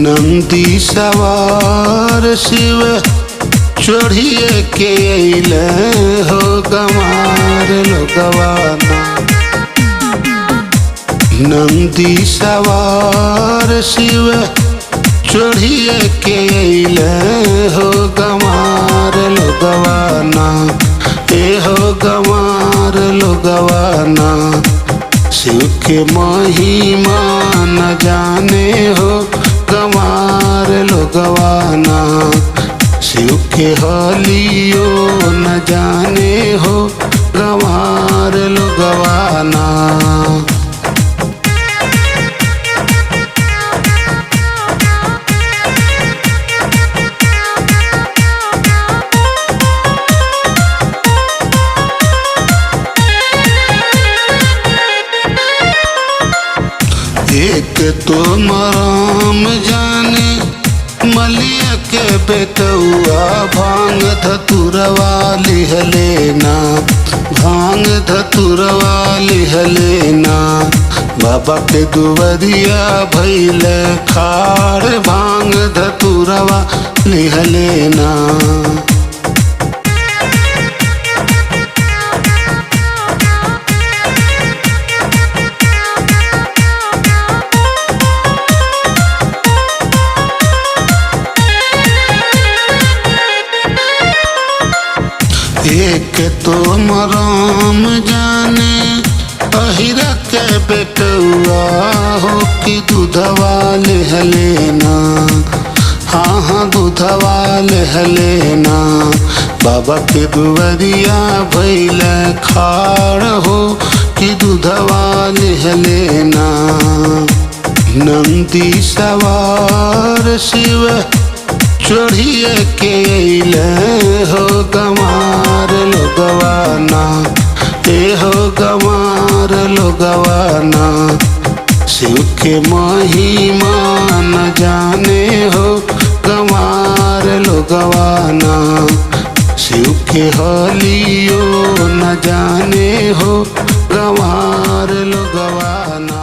नंदी सवार शिव चढ़िए के अइले हो गंवार लोगवाना। नंदी सवार शिव चढ़िए के अइले हो गंवार लोगवाना। ए हो गंवार लोगवाना। शिव के महिमा न जाने हो गंवार लोगवाना। शिव के हलियो न जाने हो गंवार लोगवाना। एक तो मराम जाने मलिया के बेटुआ भांग धतुरवा लिह लेना। भांग धतुरवा लिह लेना। बाबा के दुवरिया भइले खाड़ भांग धतुरवा लिह लेना। एक तो मराम जाने अहिरा के बेटुआ हो कि दूधवा लिह लेना। हाँ हाँ दूधवा लिह लेना। बाबा के दुवरिया भइले खाड़ हो कि दूधवा लिह लेना। नंदी सवार शिव चढ़िए के अइले हो गंवार लोगवाना। ए हो गंवार लोगवाना। शिव के महिमा न जाने हो गंवार लोगवाना। शिव के हलियो न जाने हो गंवार लोगवाना।